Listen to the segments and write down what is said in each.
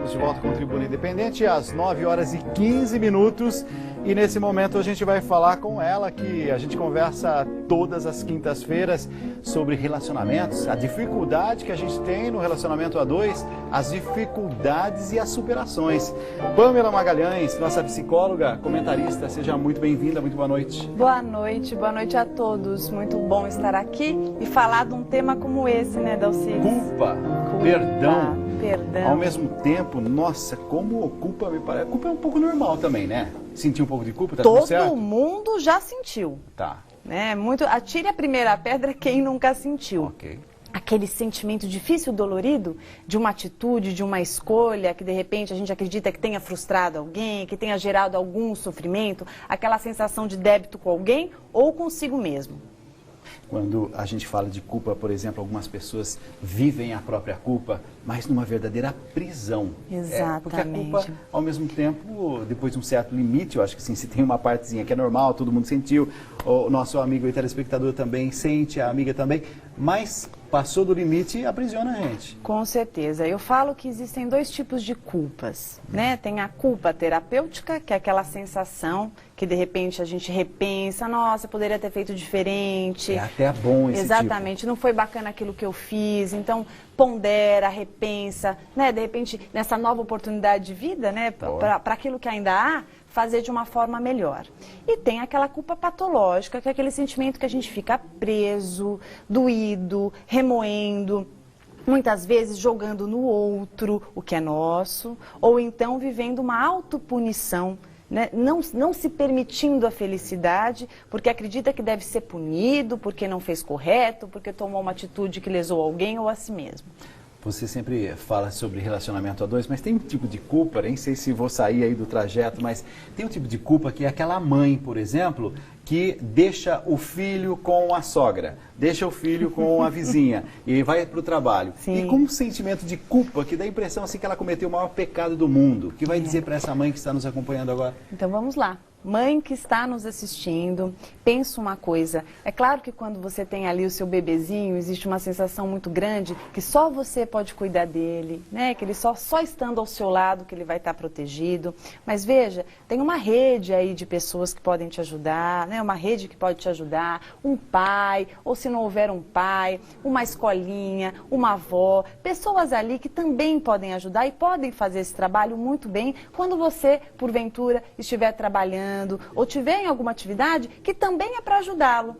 Estamos de volta com o Tribuna Independente às 9 horas e 15 minutos e nesse momento a gente vai falar com ela, que a gente conversa todas as quintas-feiras sobre relacionamentos, a dificuldade que a gente tem no relacionamento a dois, as dificuldades e as superações. Pamela Magalhães, nossa psicóloga, comentarista, seja muito bem-vinda, muito boa noite. Boa noite a todos. Muito bom estar aqui e falar de um tema como esse, né, Dalcides? Culpa, perdão. Perdão. Ao mesmo tempo, nossa, como culpa me parece... Culpa é um pouco normal também, né? Sentir um pouco de culpa, tá tudo certo? Todo mundo já sentiu. Tá. Né? Atire a primeira pedra quem nunca sentiu. Ok. Aquele sentimento difícil, dolorido, de uma atitude, de uma escolha, que de repente a gente acredita que tenha frustrado alguém, que tenha gerado algum sofrimento, aquela sensação de débito com alguém ou consigo mesmo. Quando a gente fala de culpa, por exemplo, algumas pessoas vivem a própria culpa, mas numa verdadeira prisão. Exatamente. Porque a culpa, ao mesmo tempo, depois de um certo limite, eu acho que sim, se tem uma partezinha que é normal, todo mundo sentiu, o nosso amigo e telespectador também sente, a amiga também, mas passou do limite e aprisiona a gente. Com certeza. Eu falo que existem dois tipos de culpas, né? Tem a culpa terapêutica, que é aquela sensação que de repente a gente repensa, nossa, poderia ter feito diferente. É até bom esse Exatamente, tipo. Não foi bacana aquilo que eu fiz, então pondera, repensa, né? De repente, nessa nova oportunidade de vida, né? Para aquilo que ainda há, fazer de uma forma melhor. E tem aquela culpa patológica, que é aquele sentimento que a gente fica preso, doído, remoendo, muitas vezes jogando no outro o que é nosso, ou então vivendo uma autopunição, né? Não se permitindo a felicidade, porque acredita que deve ser punido, porque não fez correto, porque tomou uma atitude que lesou alguém ou a si mesmo. Você sempre fala sobre relacionamento a dois, mas tem um tipo de culpa, nem sei se vou sair aí do trajeto, mas tem um tipo de culpa que é aquela mãe, por exemplo, que deixa o filho com a sogra, deixa o filho com a vizinha e vai para o trabalho. Sim. E com um sentimento de culpa que dá a impressão assim que ela cometeu o maior pecado do mundo. O que vai dizer para essa mãe que está nos acompanhando agora? Então vamos lá. Mãe que está nos assistindo, pensa uma coisa. É claro que quando você tem ali o seu bebezinho, existe uma sensação muito grande que só você pode cuidar dele, né? Que ele só estando ao seu lado que ele vai estar protegido. Mas veja, tem uma rede aí de pessoas que podem te ajudar, né? Uma rede que pode te ajudar, um pai, ou se não houver um pai, uma escolinha, uma avó, pessoas ali que também podem ajudar e podem fazer esse trabalho muito bem quando você, porventura, estiver trabalhando ou tiver em alguma atividade que também é para ajudá-lo.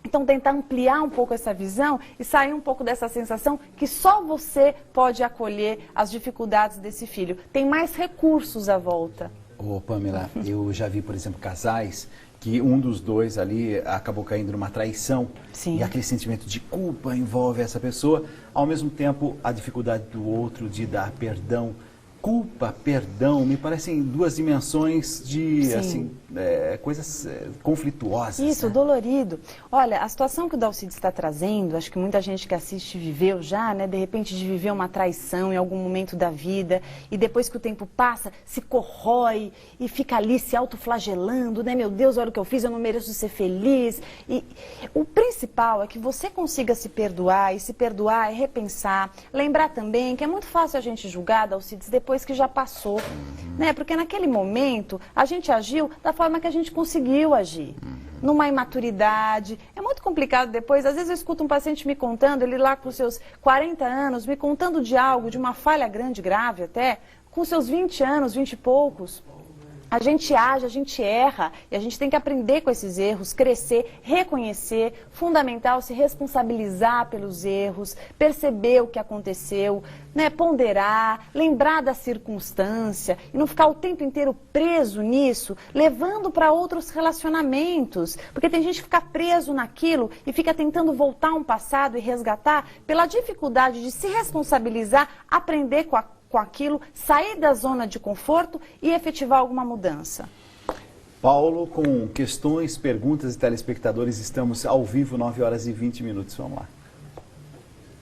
Então, tentar ampliar um pouco essa visão e sair um pouco dessa sensação que só você pode acolher as dificuldades desse filho. Tem mais recursos à volta. Ô, Pamela, eu já vi, por exemplo, casais que um dos dois ali acabou caindo numa traição. Sim. E aquele sentimento de culpa envolve essa pessoa, ao mesmo tempo a dificuldade do outro de dar perdão. Culpa, perdão, me parecem duas dimensões de, assim, coisas conflituosas. Isso, né? Dolorido. Olha, a situação que o Dalcides está trazendo, acho que muita gente que assiste viveu já, né? De repente de viver uma traição em algum momento da vida e depois que o tempo passa, se corrói e fica ali se autoflagelando, né? Meu Deus, olha o que eu fiz, eu não mereço ser feliz. E o principal é que você consiga se perdoar, e se perdoar é repensar. Lembrar também que é muito fácil a gente julgar, Dalcides, depois que já passou, né? Porque naquele momento a gente agiu da forma que a gente conseguiu agir, numa imaturidade. É muito complicado depois, às vezes eu escuto um paciente me contando, ele lá com seus 40 anos, me contando de algo, de uma falha grande, grave até, com seus 20 anos, 20 e poucos. A gente age, a gente erra e a gente tem que aprender com esses erros, crescer, reconhecer, fundamental se responsabilizar pelos erros, perceber o que aconteceu, né, ponderar, lembrar da circunstância e não ficar o tempo inteiro preso nisso, levando para outros relacionamentos. Porque tem gente que fica preso naquilo e fica tentando voltar a um passado e resgatar pela dificuldade de se responsabilizar, aprender com aquilo, sair da zona de conforto e efetivar alguma mudança. Paulo, com questões, perguntas e telespectadores, estamos ao vivo, 9 horas e 20 minutos. Vamos lá.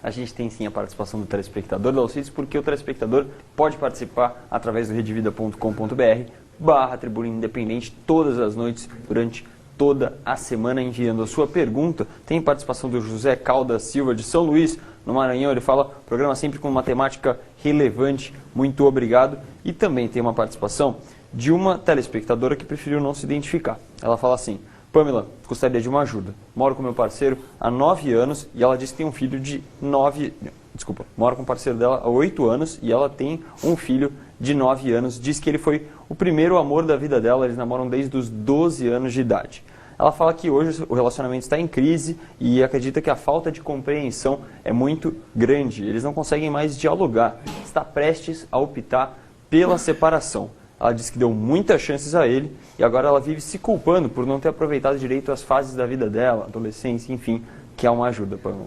A gente tem sim a participação do telespectador, Dalcides, porque o telespectador pode participar através do redevida.com.br/Tribuna Independente todas as noites durante toda a semana enviando a sua pergunta. Tem participação do José Caldas Silva de São Luís, no Maranhão. Ele fala, programa sempre com uma temática relevante, muito obrigado. E também tem uma participação de uma telespectadora que preferiu não se identificar. Ela fala assim: Pamela, gostaria de uma ajuda. Moro com meu parceiro há 9 anos e ela diz que tem um filho de 9... Desculpa, moro com o parceiro dela há 8 anos e ela tem um filho de 9 anos. Diz que ele foi o primeiro amor da vida dela, eles namoram desde os 12 anos de idade. Ela fala que hoje o relacionamento está em crise e acredita que a falta de compreensão é muito grande. Eles não conseguem mais dialogar. Está prestes a optar pela separação. Ela diz que deu muitas chances a ele e agora ela vive se culpando por não ter aproveitado direito as fases da vida dela, adolescência, enfim, que é uma ajuda para ela.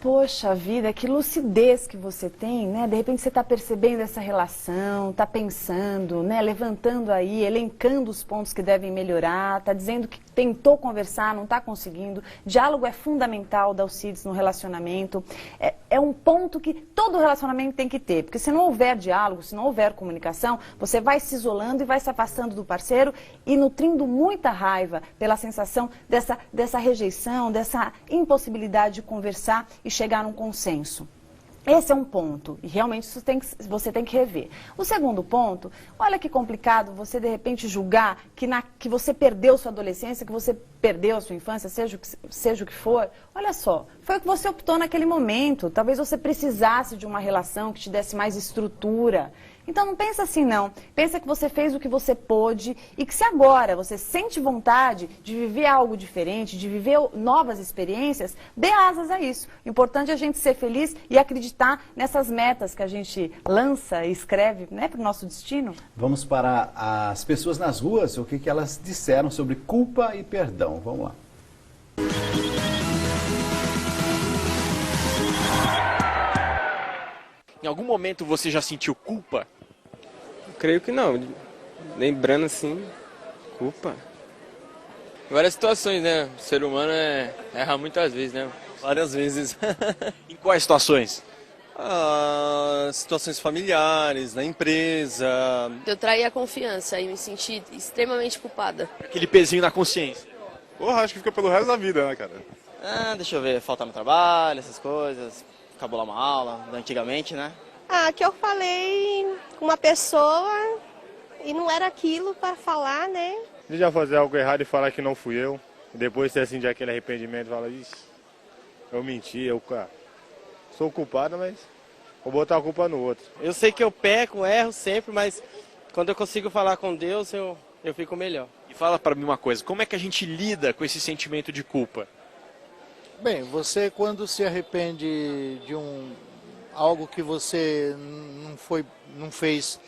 Poxa vida, que lucidez que você tem, né? De repente você está percebendo essa relação, está pensando, né? Levantando aí, elencando os pontos que devem melhorar, está dizendo que tentou conversar, não está conseguindo. Diálogo é fundamental, Dalcides, no relacionamento. É um ponto que todo relacionamento tem que ter, porque se não houver diálogo, se não houver comunicação, você vai se isolando e vai se afastando do parceiro e nutrindo muita raiva pela sensação dessa rejeição, dessa impossibilidade de conversar e chegar num consenso. Esse é um ponto, e realmente isso você tem que rever. O segundo ponto, olha que complicado você de repente julgar que você perdeu sua adolescência, que você perdeu a sua infância, seja o que for. Olha só, foi o que você optou naquele momento. Talvez você precisasse de uma relação que te desse mais estrutura. Então não pensa assim não, pensa que você fez o que você pôde e que se agora você sente vontade de viver algo diferente, de viver novas experiências, dê asas a isso. O importante é a gente ser feliz e acreditar nessas metas que a gente lança e escreve, né, para o nosso destino. Vamos para as pessoas nas ruas, o que elas disseram sobre culpa e perdão. Vamos lá. Em algum momento você já sentiu culpa? Creio que não. Lembrando assim, culpa. Várias situações, né? O ser humano erra muitas vezes, né? Várias vezes. Em quais situações? Situações familiares, na empresa. Eu traí a confiança e me senti extremamente culpada. Aquele pezinho na consciência. Porra, acho que fica pelo resto da vida, né, cara? Deixa eu ver, faltar no trabalho, essas coisas. Cabular uma aula, antigamente, né? Que eu falei com uma pessoa e não era aquilo para falar, né? De já fazer algo errado e falar que não fui eu. E depois ter assim de aquele arrependimento e falar, ixi, eu menti, eu sou culpado, mas vou botar a culpa no outro. Eu sei que eu peco, erro sempre, mas quando eu consigo falar com Deus, eu fico melhor. E fala pra mim uma coisa, como é que a gente lida com esse sentimento de culpa? Bem, você quando se arrepende de algo que você não fez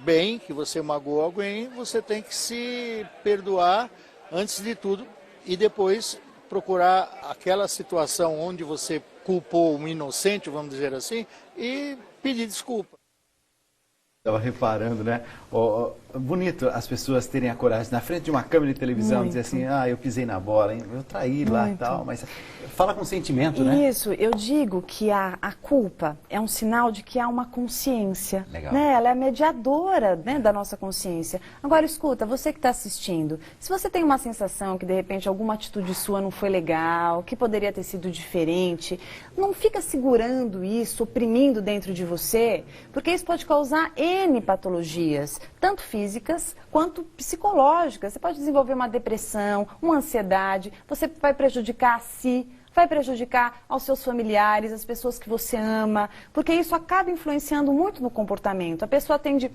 bem, que você magoou alguém, você tem que se perdoar antes de tudo e depois procurar aquela situação onde você culpou um inocente, vamos dizer assim, e pedir desculpa. Estava reparando, né? Bonito as pessoas terem a coragem na frente de uma câmera de televisão dizer assim, eu pisei na bola, hein? Eu traí lá e tal, mas fala com sentimento, né? Isso, eu digo que a culpa é um sinal de que há uma consciência. Legal. Né? Ela é mediadora, né, da nossa consciência. Agora, escuta, você que está assistindo, se você tem uma sensação que de repente alguma atitude sua não foi legal, que poderia ter sido diferente, não fica segurando isso, oprimindo dentro de você, porque isso pode causar N patologias, tanto físicas quanto psicológicas. Você pode desenvolver uma depressão, uma ansiedade, você vai prejudicar a si, vai prejudicar aos seus familiares, as pessoas que você ama, porque isso acaba influenciando muito no comportamento. A pessoa tende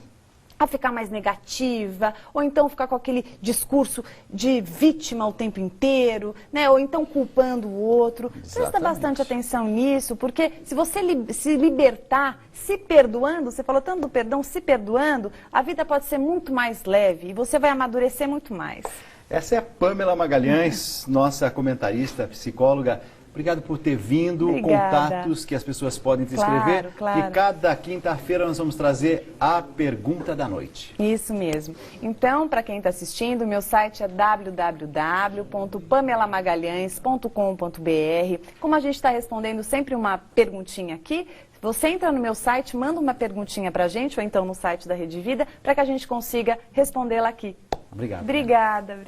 a ficar mais negativa, ou então ficar com aquele discurso de vítima o tempo inteiro, né? Ou então culpando o outro. Presta bastante atenção nisso, porque se você se libertar, se perdoando, você falou tanto do perdão, se perdoando, a vida pode ser muito mais leve e você vai amadurecer muito mais. Essa é a Pamela Magalhães, nossa comentarista, psicóloga. Obrigado por ter vindo. Obrigada. Contatos que as pessoas podem te escrever. Claro. E cada quinta-feira nós vamos trazer a pergunta da noite. Isso mesmo. Então, para quem está assistindo, meu site é www.pamelamagalhães.com.br. Como a gente está respondendo sempre uma perguntinha aqui, você entra no meu site, manda uma perguntinha para a gente, ou então no site da Rede Vida, para que a gente consiga respondê-la aqui. Obrigado. Obrigada.